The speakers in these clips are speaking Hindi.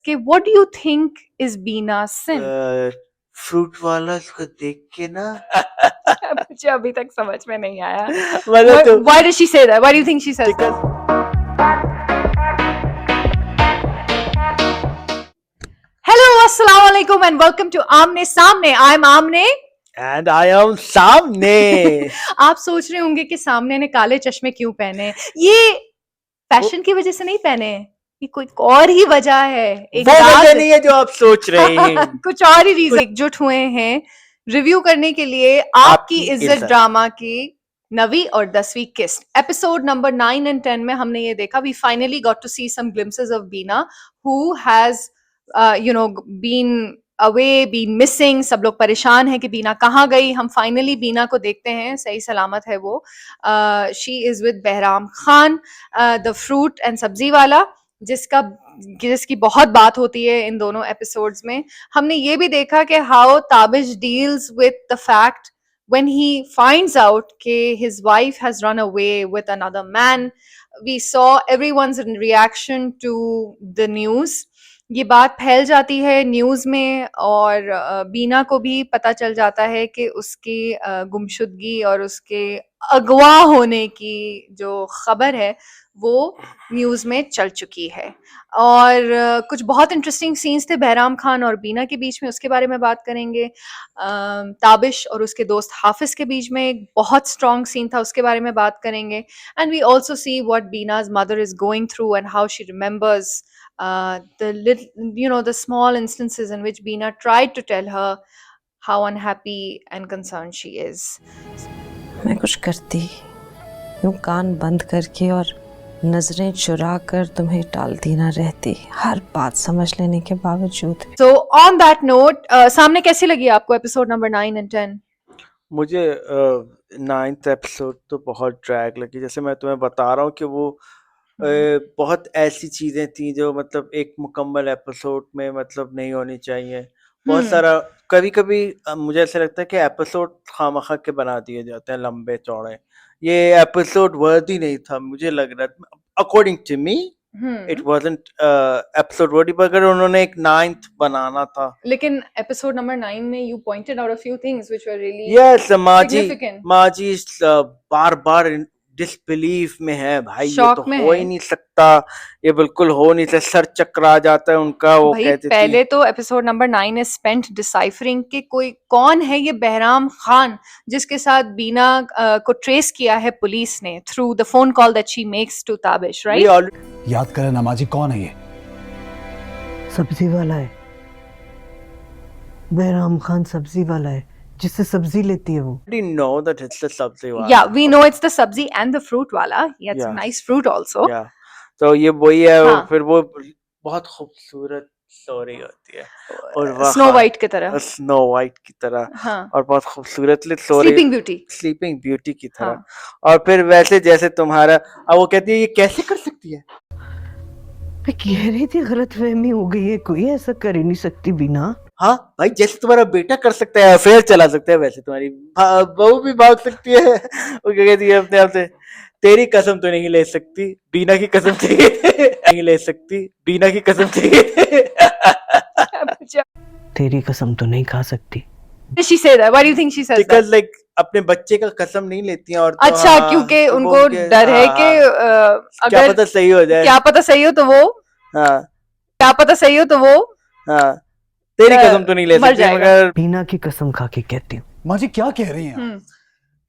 कि what do you think is Beena's sin? Fruit वाला को देख के ना मुझे अभी तक समझ में नहीं आया. मतलब तो Why does she say that? Why do you think she says that? Hello, assalamu alaikum and welcome to Aamne Saamne. I'm Aamne. And I am सामने. आप सोच रहे होंगे कि सामने ने काले चश्मे क्यों पहने. ये फैशन की वजह से नहीं पहने, ये कोई और ही वजह है. एक वो रात वजह नहीं है जो आप सोच रहे हैं. कुछ और ही रीजन एकजुट हुए हैं रिव्यू करने के लिए आपकी इज्जत ड्रामा की 9वीं और 10वीं किस्त. एपिसोड नंबर 9 and 10 में हमने ये देखा, we finally got to see some glimpses of Beena who has been away, been missing. सब लोग परेशान हैं कि बीना कहाँ गई. हम फाइनली बीना को देखते हैं, सही सलामत है वो. She is with Behram Khan, the fruit and sabzi wala, जिसकी बहुत बात होती है इन दोनों एपिसोड्स में. हमने ये भी देखा कि how Tabish deals with the fact when he finds out कि his wife has run away with another man. We saw everyone's reaction to the news. ये बात फैल जाती है न्यूज में और बीना को भी पता चल जाता है कि उसकी गुमशुदगी और उसके अगवा होने की जो खबर है वो न्यूज में चल चुकी है. और कुछ बहुत इंटरेस्टिंग सीन्स थे बहराम खान और बीना के बीच में, उसके बारे में बात करेंगे. ताबिश और उसके दोस्त हाफिज के बीच में एक बहुत स्ट्रॉन्ग सीन था, उसके बारे में बात करेंगे. And we also see what Beena's mother is going through and how she remembers the small instances in which Beena tried to tell her how unhappy and concerned she is. मैं कुछ करती यूं कान बंद करके और नजरें चुरा कर तुम्हें टालती ना रहती, हर बात समझ लेने के बावजूद. So on that note, सामने कैसी लगी आपको एपिसोड नंबर 9 and 10? मुझे 9th एपिसोड तो बहुत ड्रैग लगी. जैसे मैं तुम्हें बता रहा हूँ कि वो बहुत ऐसी चीजें थी जो मतलब एक मुकम्मल एपिसोड में मतलब नहीं होनी चाहिए. बहुत सारा कभी कभी मुझे ऐसा लगता है कि एपिसोड खामखा के बना दिए जाते हैं लंबे चौड़े. ये एपिसोड वर्दी नहीं था मुझे लग रहा था, according to me. It wasn't episode worthy. पर अगर उन्होंने एक 9th बनाना था. लेकिन एपिसोड नंबर 9 में you pointed out a few things which were really yes significant. माजी बार बार डिसबिलीफ में है भाई. ये शॉक तो में हो है. ही नहीं सकता, ये बिल्कुल हो नहीं सकता. सर चकरा जाता है उनका. वो भाई कहती थी पहले तो episode number 9 is spent deciphering कि कोई कौन है ये बहराम खान जिसके साथ बीना को ट्रेस किया है पुलिस ने through the phone call that she makes to Tabish, we right? already याद करें नमाजी कौन है ये? सब्जी वाला है, बहराम खान सब्जी वाला है जिससे सब्जी लेती है वो. know that it's the सबसे वाला. Yeah, we know it's the sabzi and the fruit wala. He had some Yeah. nice fruit also. Yeah. तो ये वही है. हाँ. फिर वो बहुत खूबसूरत स्टोरी होती है और वह स्नो वाइट की तरह. स्नो वाइट की तरह. हाँ. और बहुत खूबसूरत स्टोरी, स्लीपिंग ब्यूटी की तरह. हाँ. और फिर वैसे जैसे तुम्हारा अब वो कहती है ये कैसे कर सकती है. मैं कह रही थी गलतफहमी हो गई है, कोई ऐसा कर ही नहीं सकती बिना. हाँ भाई, जैसे तुम्हारा बेटा कर सकता है, अफेयर चला सकता है, वैसे तुम्हारी बहू भी भाग सकती है. वो क्या कहती है अपने आप से, तेरी कसम तो नहीं ले सकती, बीना की कसम नहीं ले सकती, बीना की कसम तेरी कसम तो नहीं खा सकती. She say that? Why do you think she says Because that? like अपने बच्चे का कसम नहीं लेती हैं और तो अच्छा, क्योंकि उनको डर है कि क्या पता सही हो जाए. क्या पता सही हो तो वो. हाँ. क्या पता सही हो तो वो. हाँ. तेरी कसम तो नहीं ले सकती मगर बीना की कसम खा के कहती हूँ. माँ जी क्या कह रही हैं?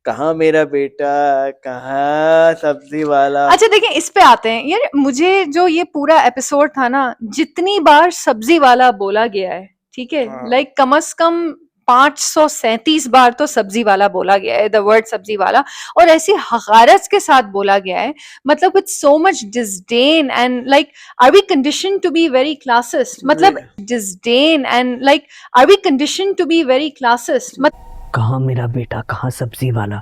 कहाँ मेरा बेटा, कहाँ सब्जी वाला. अच्छा देखिए, इस पे आते हैं यार. मुझे जो ये पूरा एपिसोड था ना, जितनी बार सब्जी वाला बोला गया है, ठीक है, लाइक कम से कम 537 बार तो सब्जी वाला बोला गया है, द वर्ड सब्जी वाला. और ऐसी हकारत के साथ बोला गया है, मतलब with so much disdain and like are we condition to be very classist. मतलब disdain and like are we condition to be very classist. कहाँ मेरा बेटा, कहाँ सब्जी वाला.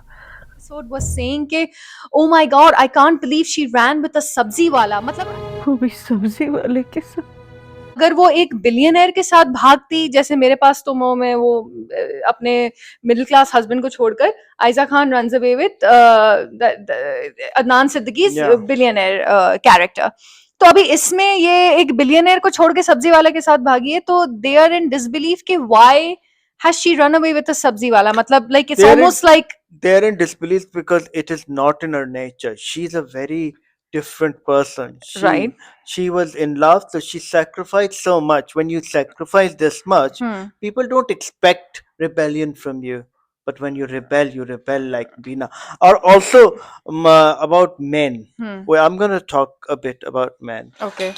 एपिसोड वाज सेइंग कि oh my God I can't believe she ran with a सब्जी वाला. मतलब वो भी सब्जी वाले के साथ. अगर वो एक बिलियनर के साथ भागती, जैसे मेरे पास तो में वो अपने मिडिल क्लास हस्बैंड को छोड़कर Ayeza Khan runs away with Adnan Siddiqui's billionaire character. तो अभी इसमें ये एक बिलियनर को छोड़ के सब्जी वाले के साथ भागी है, तो दे आर इन डिसबिलीफ कि why has she run away with a सब्जी वाला, मतलब like it's They're in almost like they're in disbelief because it is not in her nature. She's a very different person. Right. She was in love, so she sacrificed so much. When you sacrifice this much, people don't expect rebellion from you. But when you rebel like Bina. Or also about men. Well, I'm gonna talk a bit about men. Okay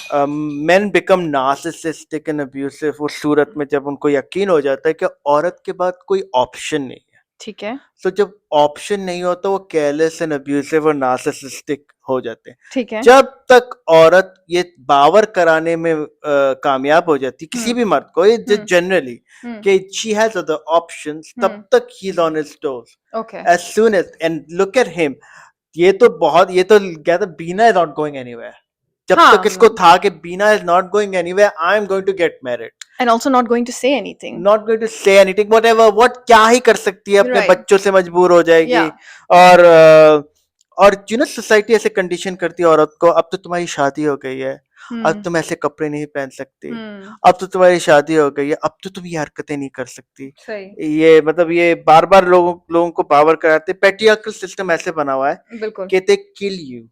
Men become narcissistic and abusive उस सूरत में जब उनको यकीन हो जाता है कि औरत के बाद कोई ऑप्शन नहीं है। ठीक है तो जब ऑप्शन नहीं होता वो केयरलेस एंड अब्यूसिव और नार्सिसिस्टिक हो जाते हैं। ठीक है जब तक औरत ये बावर कराने में कामयाब हो जाती किसी भी मर्द को, ये जनरली कि शी हैज अदर ऑप्शंस, तब तक he is on his toes. Okay as soon as and look at him, ये तो कहता Beena is not going anywhere. जब हाँ, तक इसको था कि Beena is not going anywhere, I am going to get married, and also not going to say anything, not going to say anything, whatever, what क्या ही कर सकती है, अपने Right. बच्चों से मजबूर हो जाएगी। Yeah. और यू नो सोसाइटी ऐसे कंडीशन करती है औरत को, अब तो तुम्हारी शादी हो गई है, अब तुम ऐसे कपड़े नहीं पहन सकती, अब तो तुम्हारी शादी हो गई है, अब तो तुम ये हरकतें नहीं कर सकती। सही ये मतलब ये बार बार लोगों को पावर कराते। पेट्रियार्कल सिस्टम ऐसे बना हुआ है बिल्कुल कि they kill you,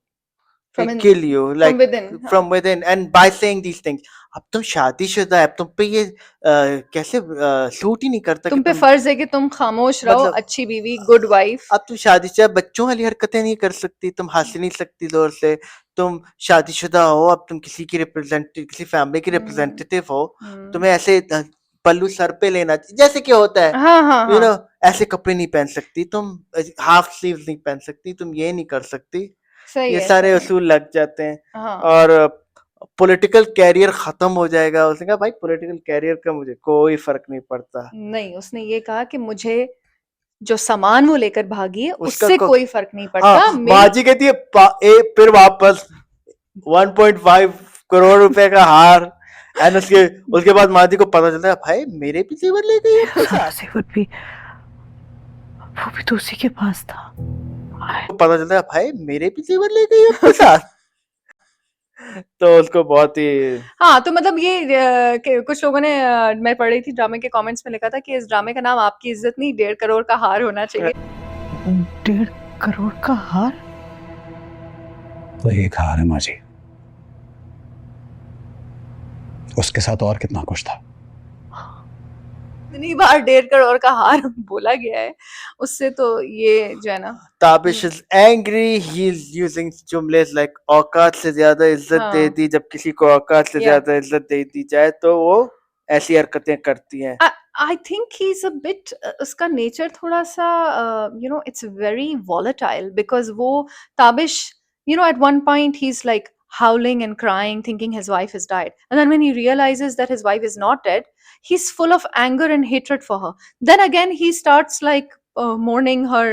they From kill you like within, हाँ. from within, and by saying these things, अब तुम शादीशुदा है, अब तुम पे ये कैसे सूट ही नहीं करता तुम कि पे फर्ज है कि तुम खामोश रहो, मतलब- अच्छी बीवी, गुड वाइफ। अब तुम शादीशुदा, बच्चों वाली हरकतें नहीं कर सकती, तुम हंस नहीं सकती जोर से, तुम शादीशुदा हो, अब तुम किसी फैमिली की रिप्रेजेंटेटिव हो, तुम्हें ऐसे पल्लू सर पे लेना जैसे कि होता है, हाँ हाँ यू हाँ नो, ऐसे कपड़े नहीं पहन सकती तुम, हाफ स्लीव्स नहीं पहन सकती तुम, ये नहीं कर सकती। सही ये है, सारे सही है। असूल लग जाते हैं। हाँ और पॉलिटिकल कैरियर खत्म हो जाएगा। उसने कहा भाई पॉलिटिकल कैरियर का मुझे कोई फर्क नहीं पड़ता, नहीं, उसने ये कहा कि मुझे जो सामान वो लेकर भागी है उसका उससे कोई फर्क नहीं पड़ता। हाँ, मेरी माजी कहती है फिर वापस 1.5 करोड़ रुपए का हार, एंड उसके बाद माजी को पता चलता है भाई मेरे भी जेवर ले गई है, जेवर भी, वो भी तो उसी के पास था। पता चलता है भाई मेरे भी जेवर ले गई है उसके साथ। तो उसको बहुत ही हाँ, तो मतलब ये कुछ लोगों ने मैं पढ़ रही थी ड्रामे के कमेंट्स में लिखा था कि इस ड्रामे का नाम आपकी इज्जत नहीं 1.5 करोड़ का हार होना चाहिए। 1.5 करोड़ का हार? तो एक हार है माँ जी, उसके साथ और कितना कुछ था। इतनी बार 1.5 करोड़ का हार बोला गया है, उससे तो ये जो है ना, Tabish is angry, he is using जुमलेस like औकात से ज्यादा इज्जत हाँ. दे दी, जब किसी को औकात से Yeah. ज्यादा इज्जत दे दी जाए तो वो ऐसी हरकतें करती हैं। I think he's a bit उसका नेचर थोड़ा सा you know it's very volatile because वो Tabish you know at one point he's like howling and crying thinking his wife has died, and then when he realizes that his wife is not dead, he's full of anger and hatred for her. Then again he starts like mourning her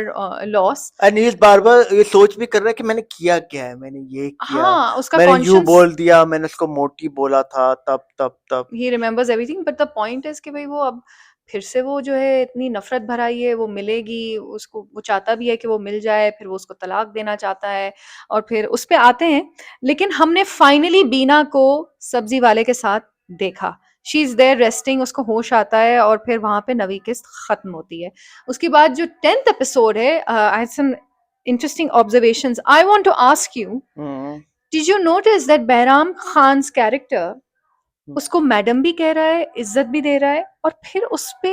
loss. And he is बार बार ये सोच भी कर रहा है कि मैंने किया क्या है, मैंने ये किया, हाँ, उसका मैंने यूं conscience बोल दिया, मैंने उसको मोटी बोला था, तब he remembers everything, but the point is कि भाई वो अब फिर से वो जो है इतनी नफरत भराई है, वो मिलेगी उसको, वो चाहता भी है कि वो मिल जाए, फिर वो उसको तलाक देना चाहता है, और फिर उस पे आते हैं। लेकिन हमने फाइनली बीना को सब्जी वाले के साथ देखा, शी इज देयर रेस्टिंग, उसको होश आता है और फिर वहां पे नवी किस्त खत्म होती है। उसके बाद जो 10th एपिसोड है, I had some interesting observations. I want to ask you, did you notice that Bahram Khan's character उसको मैडम भी कह रहा है, इज्जत भी दे रहा है, और फिर उस पे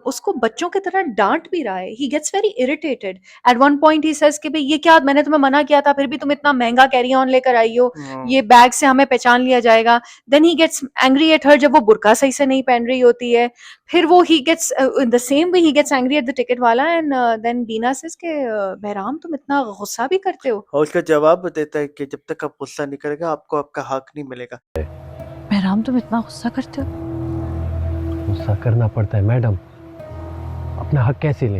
उसको बच्चों की तरह डांट भी रहा है। He gets very irritated at one point, he says कि भाई ये क्या, मैंने तुम्हें मना किया था, फिर भी तुम इतना महंगा कैरी ऑन लेकर आई हो, ये बैग से हमें पहचान लिया जाएगा। Then he gets angry at her जब वो बुर्का सही से नहीं पहन रही होती है। फिर वो he gets in the same way he gets angry at the ticket वाला, एंड देन बीना सेज के बहराम तुम इतना गुस्सा भी करते हो। और उसका जवाब देता है कि जब तक आप गुस्सा नहीं करेगा आपको आपका हक नहीं मिलेगा। बहराम तुम इतना गुस्सा करते हो? गुस्सा करना पड़ता है मैडम, अपना हक कैसे ले,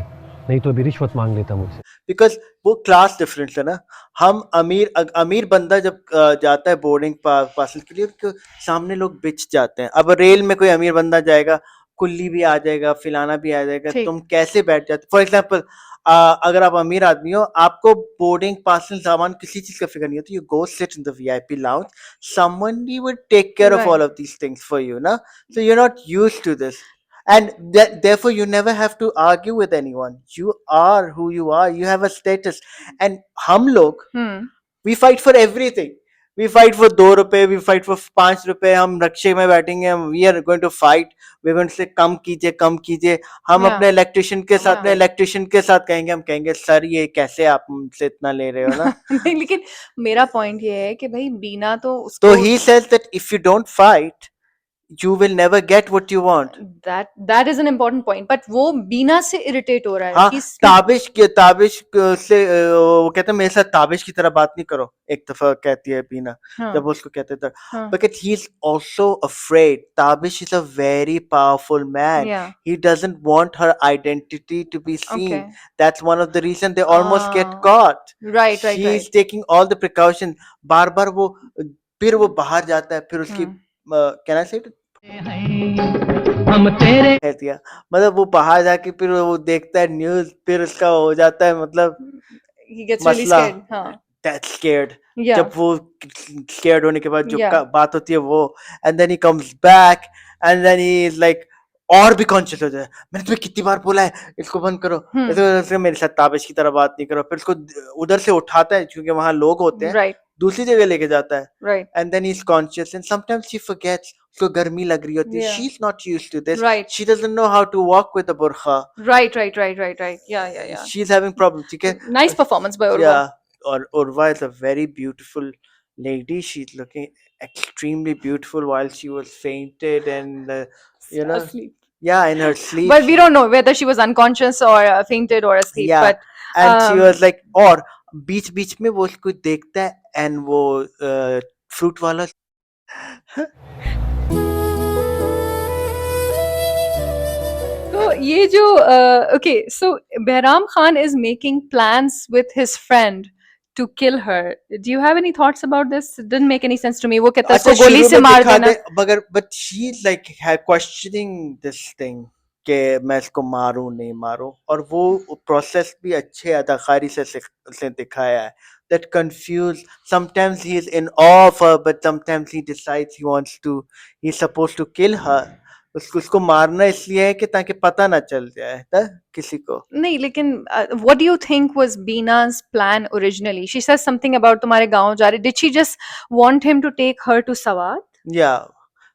नहीं तो अभी रिश्वत मांग लेता मुझसे। बिकॉज वो क्लास डिफरेंस है ना। हम अमीर बंदा जब जाता है बोर्डिंग पासिंग के लिए, उनके सामने लोग बिच जाते हैं। अब रेल में कोई अमीर बंदा जाएगा, कुल्ली भी आ जाएगा, फिलाना भी आ जाएगा, ठीक। तुम कैसे बैठ जाते? फॉर एग्जाम्पल अगर आप अमीर आदमी हो, आपको बोर्डिंग पास सामान किसी चीज का फिक्र नहीं होती, you go sit in the VIP lounge, somebody would take care of all Right. of these things for you, na? So you're not used to this, and therefore you never have to argue with anyone. You are who you are, you have a status, and हम लोग we fight for everything. We fight for 2 रुपए, we fight for 5 रुपए, हम रक्षे में बैठेंगे, we are going to fight, we're going to say कम कीजिए, कम कीजिए, हम Yeah. अपने इलेक्ट्रिशियन के साथ, Yeah. अपने इलेक्ट्रिशियन के साथ कहेंगे, हम कहेंगे सर ये कैसे आप हमसे इतना ले रहे हो ना? नहीं, लेकिन मेरा पॉइंट ये है कि भाई बीना तो So उसको he says that if you don't fight, you will never get what you want. that is an important point, but वो बीना से इरिटेट हो रहा है. हाँ, He's ताबिश से वो कहते हैं मेरे साथ ताबिश की तरह बात नहीं करो, एक दफा कहती है बीना, हाँ, जब वो उसको कहते थे, हाँ, because he's also afraid. Tabish is a very powerful man. yeah, He doesn't want her identity to be seen. okay, That's one of the reasons they almost get Ah, caught. right, right, She's right. taking all the precautions. बार बार वो फिर वो बाहर जाता है, फिर उसकी can I say it? कह दिया, मतलब वो बाहर जाके फिर वो देखता है न्यूज, फिर उसका हो जाता है मतलब He gets really मसला, scared. हाँ, that's scared. yeah, जब वो scared होने के बाद जो Yeah. बात होती है वो, and then he comes back and then he is like और भी कॉन्शियस हो जाए, मैंने तुम्हें कितनी बार बोला है इसको बंद करो, इसको मेरे साथ ताबिश की तरह बात नहीं करो, फिर उसको उधर से उठाता है क्योंकि वहां लोग होते हैं, right, दूसरी जगह लेके जाता है, right, and then he's conscious and sometimes she forgets, उसको गर्मी लग रही होती है, Yeah. she's not used to this, right, she doesn't know how to walk with a burqa, right, right, right, right, right. Yeah, yeah, yeah. she's having problems, ठीक है? Nice performance by Urva. Yeah, or Urva is a very beautiful lady. She's looking extremely beautiful while she was fainted and you know, Asleep. yeah, in her sleep. But we don't know whether she was unconscious or fainted or asleep. Yeah, But and she was like, और बीच बीच में वो उसको देखता है and वो फ्रूट वाला so ये जो okay, so Behram Khan is making plans with his friend to kill her. Do you have any thoughts about this? It didn't make any sense to me. वो कहता है अच्छा इसको गोली शुरू से में मार दिखा देना. दे, मगर but she's like questioning this thing कि मैं इसको मारूं नहीं मारूं, और वो प्रोसेस भी अच्छे अदाकारी से दिखाया है, that confused, sometimes he is in awe of her but sometimes he decides he's supposed to kill her, उसको मारना इसलिए है कि ताकि पता ना चल जाए ना किसी को. नहीं, लेकिन what do you think was Beena's plan originally? She says something about तुम्हारे गांव जा रहे. Did she just want him to take her to Sawat? Yeah,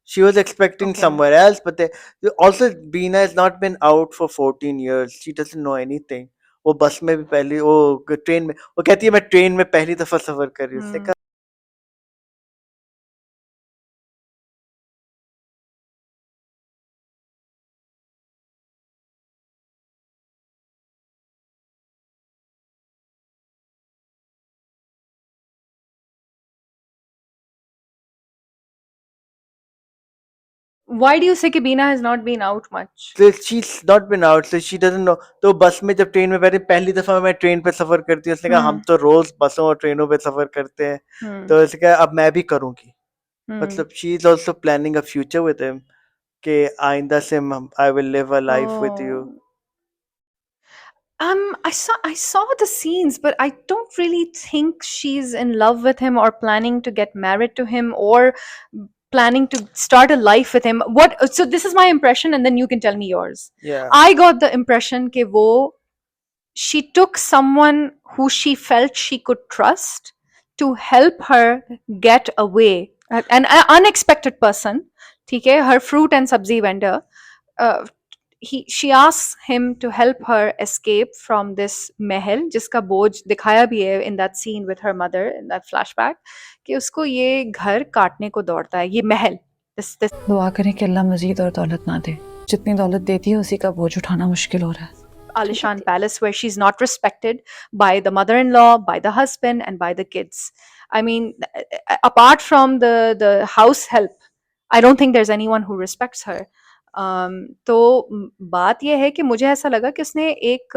she was expecting Okay. somewhere else, but also Beena has not been out for 14 years. She doesn't know anything. वो बस में भी पहली वो ट्रेन में वो कहती है मैं ट्रेन में पहली दफा सफर कर रही हूँ. उसने कहा Why do you say कि Beena has not been out much? so she's not been out, so she doesn't know. तो बस में जब ट्रेन में बैठी पहली दफा मैं ट्रेन पे सफर करती हूँ, उसने कहा हम तो रोज बसों और ट्रेनों पे सफर करते हैं, तो उसने कहा अब मैं भी करूंगी. मतलब she is also planning a future with him कि आइंदा से I will live a life with you. I saw the scenes, but I don't really think she's in love with him or planning to get married to him or planning to start a life with him. So this is my impression, and then you can tell me yours. Yeah. I got the impression कि वो she took someone who she felt she could trust to help her get away. An unexpected person, ठीक है, her fruit and sabzi vendor. She asks him to help her escape from this महल जिसका बोझ दिखाया भी है in that scene with her mother in that flashback कि उसको ये घर काटने को दौड़ता है, ये महल. this दुआ करें कि अल्लाह मजीद और दौलत ना दे, जितनी दौलत देती है उसी का बोझ उठाना मुश्किल हो रहा है. Alishan palace where she's not respected by the mother-in-law, by the husband, and by the kids. I mean, apart from the house help, I don't think there's anyone who respects her. तो बात यह है कि मुझे ऐसा लगा कि उसने एक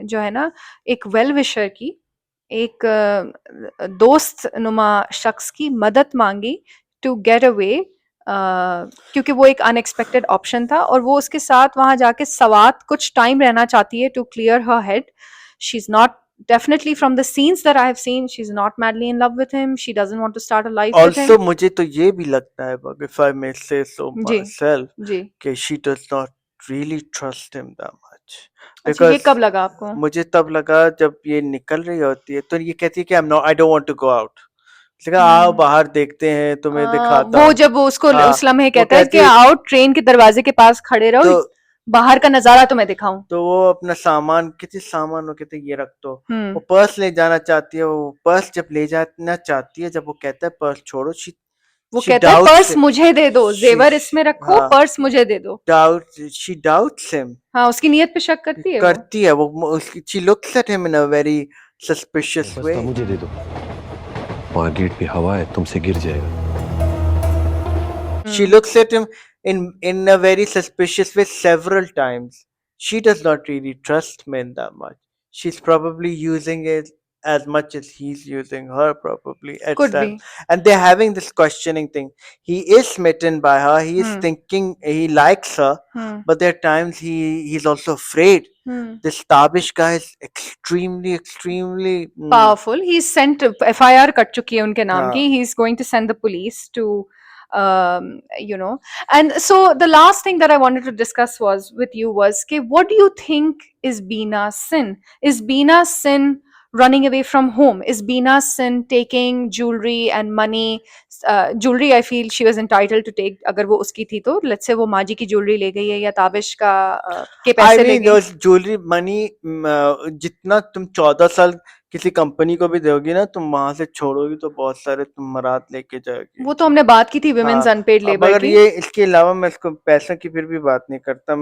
जो है ना एक वेल विशर की, एक दोस्त नुमा शख्स की मदद मांगी to get away क्योंकि वो एक अनएक्सपेक्टेड ऑप्शन था और वो उसके साथ वहां जाके सवात कुछ टाइम रहना चाहती है to clear her head. She is not definitely from the scenes that I have seen, she's not madly in love with him. She doesn't want to start a life with him. Also मुझे तो ये भी लगता है, if I may say so ji myself, जी. कि she does not really trust him that much. अच्छा, ये Because कब लगा आपको? मुझे तब लगा जब ये निकल रही होती है तो ये कहती है कि I don't want to go out. उसने कहा आओ बाहर देखते हैं, तुम्हें दिखाता वो हूँ. जब वो उसको हाँ, उस लम्हे वो कहता है कि कहती है आओ ट्रेन के दरवाजे के पास खड़े रहो, तो बाहर का नजारा तुम्हें दिखाऊं. तो वो अपना सामान, किसी सामान वो कहते ये रख दो. हम्म. वो पर्स ले जाना चाहती है, वो पर्स जब ले जाना चाहती है, जब वो कहता है पर्स छोड़ो, वो she कहता है doubts पर्स him. मुझे दे दो, She- जेवर इसमें रखो, हाँ. पर्स मुझे दे दो. She doubts him. हाँ, उसकी नीयत पे शक करती है वो. करती है वो उसकी. She looks at him in a very suspicious बस way. मुझे दे दो, वहाँ गेट पे हवा है, तुमसे गिर जाएगा. She looks at him in a very suspicious way several times. She does not really trust men that much. She's probably using it as much as he's using her, probably at Could times. be. And they're having this questioning thing. He is smitten by her. He is thinking he likes her, but there are times he's also afraid. This Tabish guy is extremely Powerful. He's sent FIR cut चुकी है उनके नाम हाँ. की. He's going to send the police to you know. And so the last thing that I wanted to discuss was with you was कि what do you think is Beena's sin? Is Beena's sin running away from home? Is Beena's sin taking jewelry and money? Jewelry I feel she was entitled to take. अगर वो उसकी थी तो let's say वो माजी की jewelry ले गई है या ताबिश का के I पैसे ले mean गई. those jewelry money, जितना तुम 14 साल किसी कंपनी को भी दोगी ना, तुम वहां से छोड़ोगी तो बहुत सारे तुम मरात लेके जाओगी. वो तो हमने बात की थी women's हाँ, unpaid अब labor अगर की. ये इसके अलावा मैं इसको पैसों की फिर भी बात नहीं करता.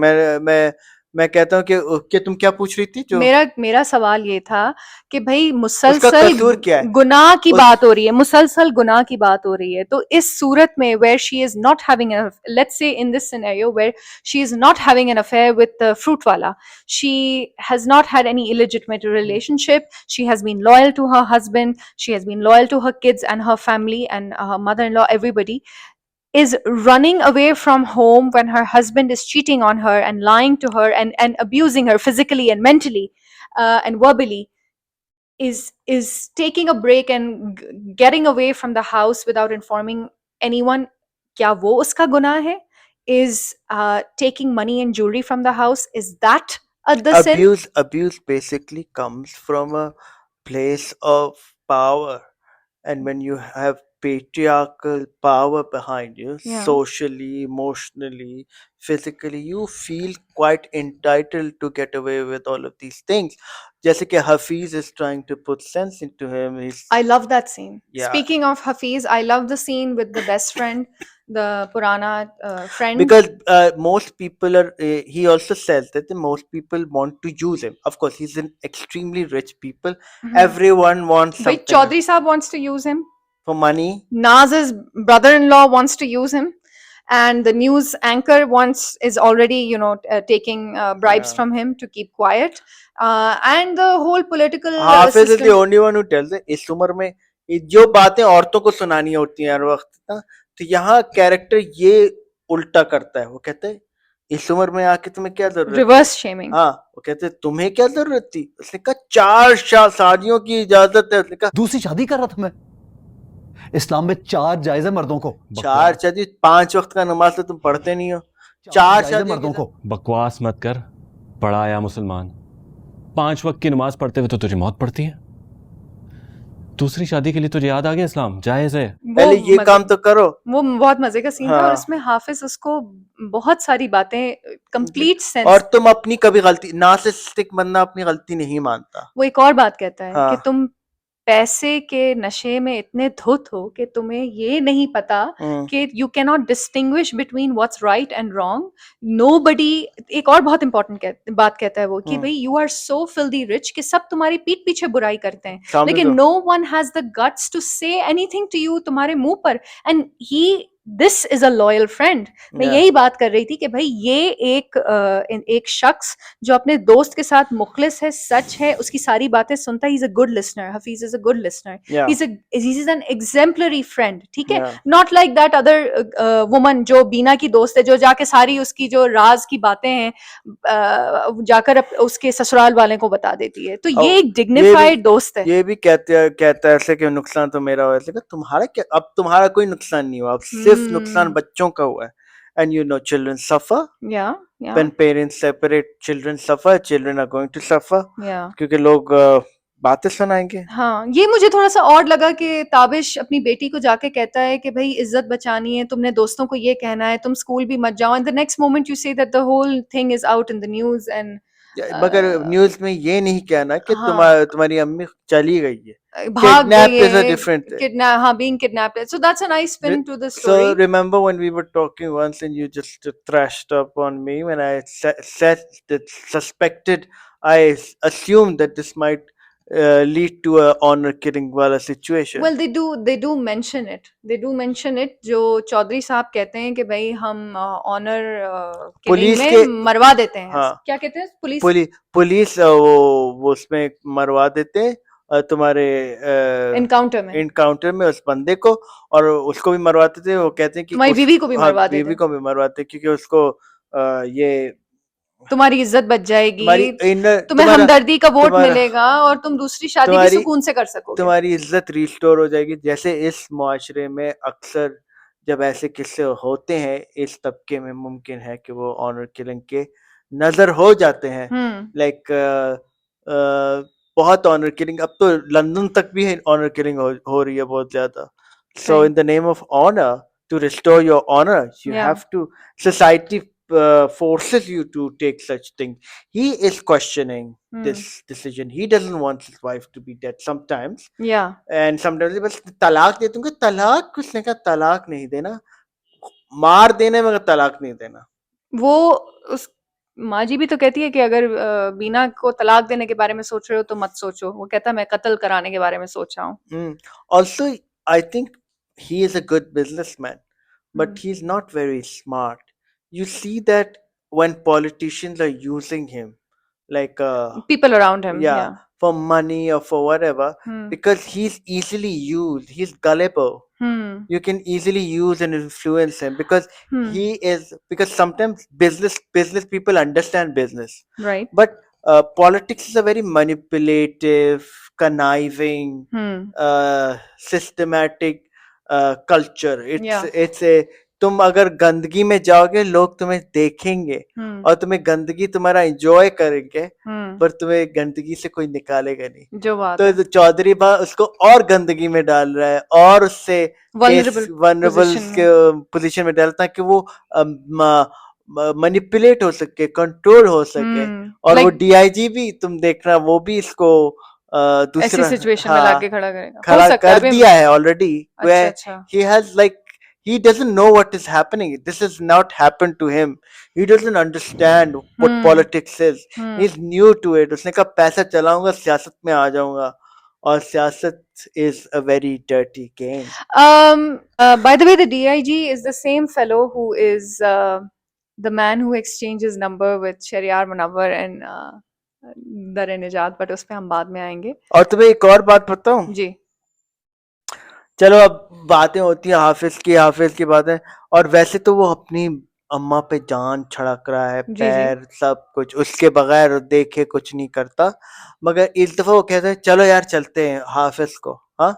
मैं कहता हूँ कि तुम क्या पूछ रही थी जो मेरा सवाल ये था कि भाई उसका मुसलसल कसूर क्या है? गुनाह की बात हो रही है, मुसलसल गुनाह की बात हो रही है. तो इस सूरत में where she is not having a, let's say in this scenario where she is not having an affair with the fruit wala, she has not had any illegitimate relationship, she has been loyal to her husband, she has been loyal to her kids and her family and her mother-in-law, everybody is running away from home when her husband is cheating on her and lying to her and abusing her physically and mentally and verbally, is taking a break and getting away from the house without informing anyone. Kya wo uska gunah hai? Is taking money and jewelry from the house, is that the sin? abuse basically comes from a place of power, and when you have patriarchal power behind you, Yeah. socially, emotionally, physically, you feel quite entitled to get away with all of these things. जैसे कि Hafiz is trying to put sense into him. I love that scene. Yeah. Speaking of Hafiz, I love the scene with the best friend, the Purana friend. Because most people are, he also says that most people want to use him. Of course, he's an extremely rich people. Everyone wants Bhai, something Chaudhry Saab wants to use him. for money. Naz's brother-in-law wants to use him, and the news anchor is already taking bribes Yeah. from him to keep quiet, and the whole political Hafiz is system. the only one who tells it. इस उम्र में ये जो बातें औरतों को सुनानी होती हैं हर वक्त ना, तो यहाँ कैरेक्टर ये उल्टा करता है. वो कहते हैं इस उम्र में आके तुम्हें क्या जरूरत? Reverse shaming. हाँ, वो कहते हैं तुम्हें क्या जरूरत थी? उसने कहा 4 शादियों की इजाजत है. उसने कहा दूसरी शादी कर रहा था मैं. इस्लाम में 4 जायज है मर्दों को. 4 शादी, 5 वक्त का नमाज तो तुम पढ़ते नहीं हो. 4 जायज है शादी मर्दों को. बकवास मत कर, बड़ा आया मुसलमान. 5 वक्त की नमाज पढ़ते हुए तो तुझे मौत पड़ती है. दूसरी शादी के लिए तुझे याद आ गया इस्लाम जायज है. पहले ये काम तो करो. वो बहुत मजे का सीन था, हाँ. और इसमें हाफिज उसको बहुत सारी बातें कंप्लीट सेंस. और तुम अपनी कभी गलती, नार्सिसिस्टिक बंदा अपनी गलती नहीं मानता. वो एक और बात कहता है हाँ. कि तुम पैसे के नशे में इतने धुत हो कि तुम्हें ये नहीं पता कि you can not distinguish between what's right and wrong. Nobody. एक और बहुत इंपॉर्टेंट बात कहता है वो कि भाई you are so filthy rich कि सब तुम्हारी पीठ पीछे बुराई करते हैं, लेकिन no one has the guts to say anything to you, तुम्हारे मुंह पर. And he this is a loyal friend. मैं Yeah. यही बात कर रही थी कि भाई ये एक शख्स जो अपने दोस्त के साथ मुखलिस है, सच है, उसकी सारी बातें सुनता है। He is a good listener, Hafeez is a good listener, Yeah. He is an exemplary friend, ठीक है। Yeah. Not like that other woman जो बीना की दोस्त है, जो जाके सारी उसकी जो राज की बातें हैं जाकर उसके ससुराल वाले को बता देती है। तो और ये एक ये भी डिग्निफाइड दोस्त है। ये भी कहता है ऐसे कि नुकसान तो मेरा हुआ, ऐसे कि तुम्हारा क्या, अब तुम्हारा कोई नुकसान नहीं हुआ, अब सिर्फ नुकसान हम्म, बच्चों का हुआ है। एंड यू नो चिल्ड्रन सफर या या when parents separate, children suffer, children are going to suffer, या क्योंकि लोग बातें सुनाएंगे। हाँ, ये मुझे थोड़ा-सा ऑड लगा कि ताबिश अपनी बेटी को जाके कहता है कि भई इज़्ज़त बचानी है, तुमने दोस्तों को ये कहना है, तुम स्कूल भी मत जाओ, and the next moment you say that the whole thing is out in the news and मगर न्यूज में ये नहीं कहना कि हाँ, तुम्हारी अम्मी चली गई है। भाग गई Kidnap is a है, different thing. हाँ, being kidnapped. So that's a nice spin to the So story. remember when we were talking once and you just thrashed up on me when I said that suspected, I assumed that this might lead to a honor killing wala situation. Well they do mention it, जो चौधरी साहब कहते हैं कि भई हम ऑनर किलिंग पुलिस में के मरवा देते हैं। हाँ क्या कहते हैं? पुलिस पुलिस वो उसमें मरवा देते हैं, तुम्हारे एनकाउंटर में में उस बंदे को, और उसको भी मरवाते थे। वो कहते हैं कि तुम्हारी बीवी को भी हाँ, मरवा देते बीवी हैं। को भी मरवाते, क्योंकि उसको ये तुम्हारी इज्जत बच तुम्हारी जाएगी, तुम्हें तुम्हारा हमदर्दी का वोट तुम्हारा मिलेगा और तुम दूसरी शादी भी तुम्हारी सुकून से कर सकोगे। तुम्हारी इज्जत रिस्टोर हो जाएगी। जैसे इस मुआशरे में अक्सर जब ऐसे किस्से होते हैं, इस तबके में मुमकिन है कि वो ऑनर किलिंग के नजर हो जाते हैं। लाइक बहुत ऑनर किलिंग, अब तो लंदन तक भी ऑनर किलिंग हो रही है बहुत ज्यादा। So in the name of honour, to restore your honor, you Yeah. have to, society forces you to take such things. He is questioning this decision. He doesn't want his wife to be dead sometimes. Yeah. And sometimes बस तलाक दे दूंगा। तलाक किसने कहा? तलाक नहीं देना, मार देना है, मगर तलाक नहीं देना। वो उस माँ जी भी तो कहती है कि अगर बीना को तलाक देने के बारे में सोच रहे हो तो मत सोचो। वो कहता है मैं कत्ल कराने के बारे में सोच रहा हूँ। Also, I think he is a good businessman, but he's not very smart. You see that when politicians are using him, like People around him. yeah, Yeah. for money or for whatever, because he's easily used. He's gullible. You can easily use and influence him because he is, because sometimes business people understand business, Right. but politics is a very manipulative, conniving, systematic culture. Yeah. It's a, तुम अगर गंदगी में जाओगे लोग तुम्हें देखेंगे और तुम्हें गंदगी तुम्हारा एंजॉय करेंगे, पर तुम्हें गंदगी से कोई निकालेगा नहीं। जो बात तो है। चौधरी बा उसको और गंदगी में डाल रहा है और उससे वनरेबल पोजीशन में डालता है कि वो मैनिपुलेट हो सके, कंट्रोल हो सके। और वो डीआईजी भी तुम देखना, वो भी इसको दूसरा सिचुएशन में लाके खड़ा करेगा, खड़ा कर दिया है ऑलरेडी। अच्छा। He has like, he doesn't know what is happening. This has not happened to him. He doesn't understand what politics is. He's new to it. उसने कहा पैसा चलाऊंगा, सियासत में आ जाऊंगा, और सियासत is a very dirty game. By the way, the DIG is the same fellow who is the man who exchanged his number with Shariar Munawwar and Dar-e-Nijat, but उस पे हम बाद में आएंगे। और तुम्हें एक और बात बताऊं? जी। चलो अब बातें होती हैं हाफिज की बातें, और वैसे तो वो अपनी अम्मा पे जान छड़क रहा है, पैर सब कुछ, उसके बगैर देखे कुछ नहीं करता। मगर इस दफा वो कहते हैं चलो यार चलते हैं हाफिज को। हाँ,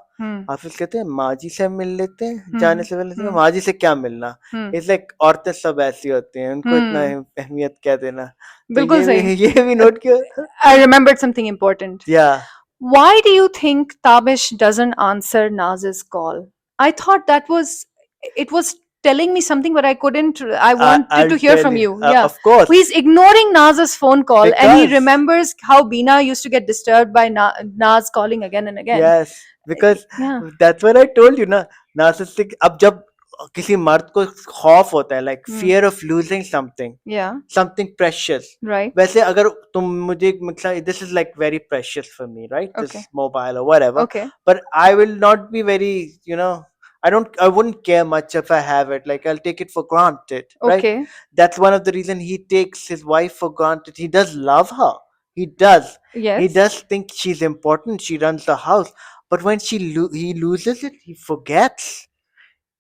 हाफिज कहते हैं माँ जी से मिल लेते हैं जाने से पहले। माँ जी से क्या मिलना? इट्स लाइक औरतें सब ऐसी होती हैं, उनको इतना अहमियत क्या देना। बिल्कुल सही। ये भी नोट किया। I remembered something important. Yeah. Why do you think Tabish doesn't answer Naz's call? I thought it was telling me something, but I couldn't. I wanted I'll to hear tell from you. you. Yeah, Of course. He's ignoring Naz's phone call, and he Because- remembers how Bina used to get disturbed by Naz calling again and again. Yes, because Yeah. that's what I told you ना, narcissistic। अब जब किसी मर्द को खौफ होता है, like fear of losing something, Yeah. something precious, Right. वैसे अगर तुम मुझे मतलब this is like very precious for me, right? Okay. This mobile or whatever, Okay. but I will not be very, I wouldn't care much if I have it. Like, I'll take it for granted, right? Okay. That's one of the reason he takes his wife for granted. He does love her. He does. He Yes. does think she's important. She runs the house. But when he loses it, he forgets.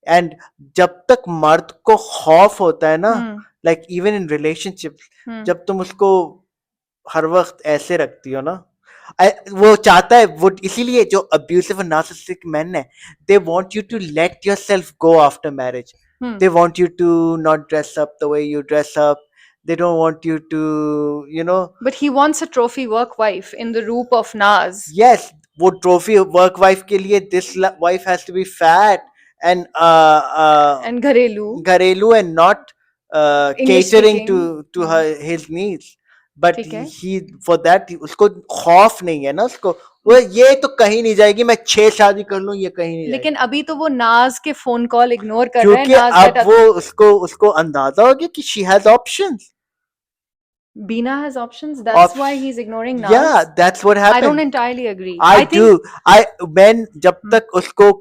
And जब तक मर्द को खौफ होता है ना, Hmm. like even in relationships, Hmm. जब तुम उसको हर वक्त ऐसे रखती हो ना, वो चाहता है, वो इसीलिए जो अब्यूसिव और नार्सिसिस्टिक मेन है, they want you to let yourself go after marriage. Hmm. They want you to not dress up the way you dress up. They don't want you to, you know. But he wants a trophy work wife in the रूप of Naz. Yes, वो trophy work wife के लिए this wife has to be fat and And घरेलू. घरेलू and not English catering speaking. to her his needs. But ठीक है. he for that उसको खौफ नहीं है ना उसको, वो ये तो कहीं नहीं जाएगी, मैं 6 शादी कर लूं, ये कहीं नहीं जाएगी. लेकिन अभी तो वो नाज के फोन कॉल इग्नोर कर रहा है. क्योंकि नाज अब वो उसको अंदाजा हो गया कि she has options. Bina has options. That's why he's ignoring Naz. Yeah, that's what I don't happened. entirely agree. I think do. when जब तक उसको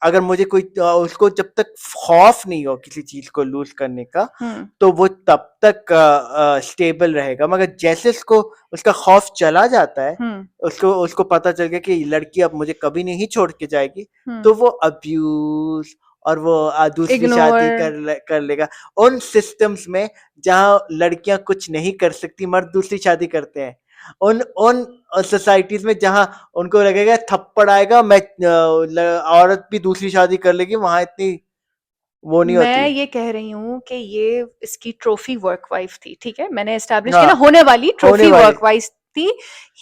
अगर मुझे कोई उसको जब तक खौफ नहीं हो किसी चीज को लूज करने का, तो वो तब तक स्टेबल रहेगा. मगर जैसे उसका खौफ चला जाता है, उसको पता चल गया कि ये लड़की अब मुझे कभी नहीं छोड़ के जाएगी, तो वो अब्यूज और वो दूसरी शादी कर लेगा. उन सिस्टम्स में जहां लड़कियां कुछ नहीं कर सकती, मर्द दूसरी शादी करते हैं. उन सोसाइटीज में जहां उनको लगेगा थप्पड़ आएगा, मैं औरत भी दूसरी शादी कर लेगी, वहां इतनी वो नहीं होती. मैं ये कह रही हूँ कि ये इसकी ट्रॉफी वर्क वाइफ थी. ठीक है, मैंने एस्टैब्लिश किया ना, होने वाली ट्रॉफी वर्क वाइफ थी.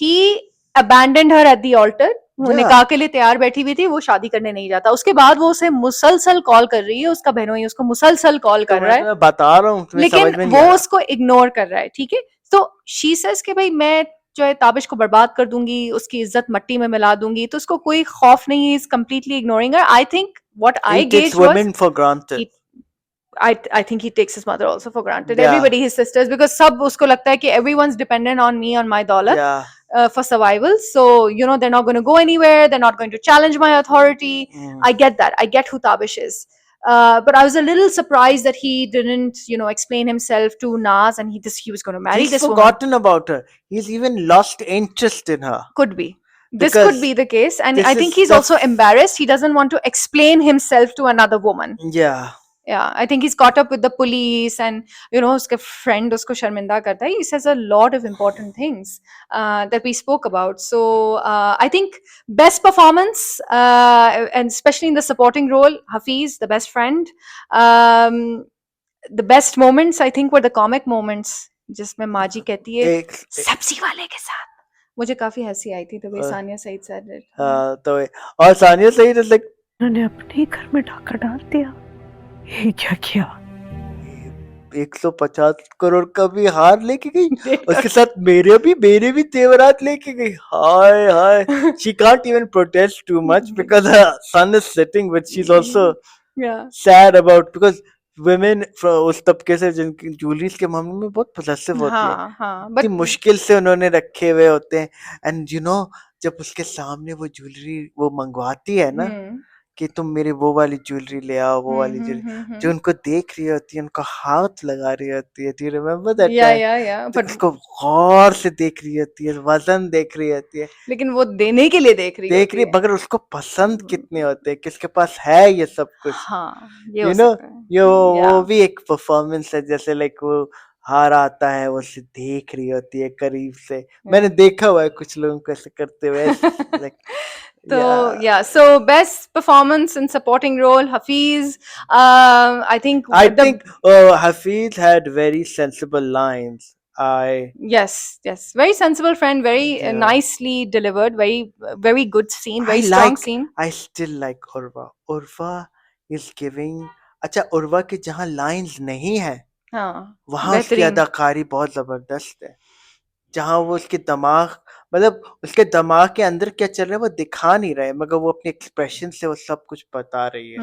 He abandoned her at the altar. वो निकाह के लिए तैयार बैठी हुई थी, वो शादी करने नहीं जाता. उसके बाद वो उसे मुसलसल कॉल कर रही है, उसका बहनोई उसको मुसलसल कॉल कर रहा है. मैं बता रहा हूँ, लेकिन वो उसको इग्नोर कर रहा है. ठीक है, तो शी सेज कि भाई मैं जो है ताबिश को बर्बाद कर दूंगी, उसकी इज्जत मट्टी में मिला दूंगी, तो उसको कोई खौफ नहीं है. Is completely ignoring her. I think what I gauge women for granted. I think he takes his mother also for granted. Everybody, his sisters, because सब उसको लगता है कि everyone's dependent on me, on my dollar, for survival. So, you know, they're not going to go anywhere. They're not going to challenge my authority. I get that. I get who Tabish is. But I was a little surprised that he didn't, you know, explain himself to Naz, and he was going to marry this woman. He's forgotten about her. He's even lost interest in her. Could be. This could be the case. And I think he's also embarrassed. He doesn't want to explain himself to another woman. Yeah. Yeah, I think he's caught up with the police, and you know, his friend usko sharminda karta hai. He says a lot of important things that we spoke about. So I think best performance, and especially in the supporting role, Hafiz, the best friend. The best moments, I think, were the comic moments, जिसमें माजी कहती है सब्जी वाले के साथ. मुझे काफी हंसी आई थी. तो सानिया सईद said it. हाँ, तो और सानिया सईद is like, उन्होंने अपने घर में डाका डाल दिया. ये क्या किया? 150 करोड़ का भी हार लेके गई, उसके साथ मेरे भी तेवरात लेके गई. हाय हाय. She can't even protest too much because her son is sitting, but she's also sad about, because women उस तबके से जिनकी ज्वेलरीज के मामले में बहुत possessive होती है, बड़ी मुश्किल से उन्होंने रखे हुए होते हैं. एंड यू नो, जब उसके सामने वो ज्वेलरी वो मंगवाती है ना, कि तुम मेरे वो वाली ज्वेलरी ले आओ, वो वाली ज्वेलरी, जो उनको देख रही होती है, उनको हाथ लगा रही होती है. Do you remember that? या तो उसको गौर से देख रही होती है, वजन देख रही होती है, लेकिन वो देने के लिए देख रही है. मगर उसको पसंद कितने होते हैं, किसके पास है ये सब कुछ. हाँ, यू नो, वो भी एक परफॉर्मेंस है. जैसे लाइक वो हार आता है, वो उसे देख रही होती है करीब से. मैंने देखा हुआ है कुछ लोगों को ऐसे करते हुए. Like So yeah, so best performance in supporting role, Hafiz. I think Hafiz had very sensible lines. Yes, very sensible friend, very nicely delivered, very good scene, very strong scene. I still like Urva. Urva is giving. अच्छा, उर्वा के जहाँ लाइंस नहीं है, वहाँ उसकी अदाकारी बहुत जबरदस्त है. जहाँ वो उसके दिमाग, मतलब उसके दिमाग के अंदर क्या चल रहा है वो दिखा नहीं रहा है, मगर वो अपने एक्सप्रेशन से वो सब कुछ बता रही है.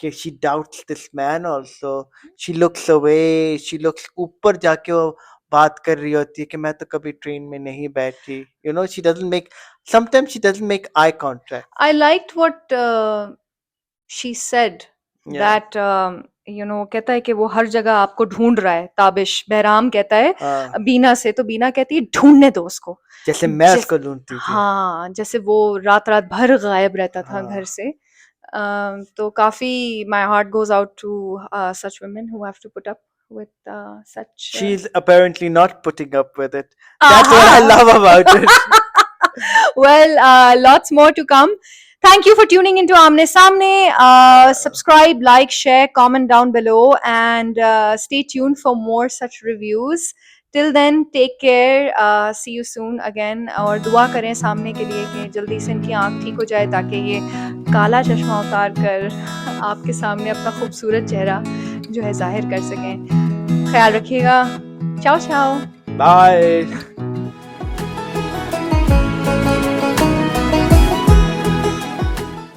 कि she doubts this man also, she looks away, she looks ऊपर जाके वो बात कर रही होती है कि मैं तो कभी ट्रेन में नहीं बैठी. You know, she doesn't make, sometimes she doesn't make eye contact. I liked what she said Yeah. that कहता है कि वो हर जगह आपको ढूंढ रहा है। ताबिश बहराम कहता है हाँ, बीना से, तो बीना कहती है ढूंढने दो उसको, जैसे मैं जैसे उसको ढूंढती थी। हाँ, जैसे वो रात रात भर गायब रहता था हाँ। घर से। तो काफी my heart goes out to such women who have to put up with such She's apparently not putting up with it. That's what I love about it. well, lots more to come. Thank you for tuning into Amne Samne. Subscribe, like, share, comment down below, and stay tuned for more such reviews. Till then, take care. See you soon again. और दुआ करें सामने के लिए कि जल्दी से इनकी आँख ठीक हो जाए, ताकि ये काला चश्मा उतार कर आपके सामने अपना खूबसूरत चेहरा जो है जाहिर कर सकें। ख्याल रखिएगा। चाओ चाओ। Bye.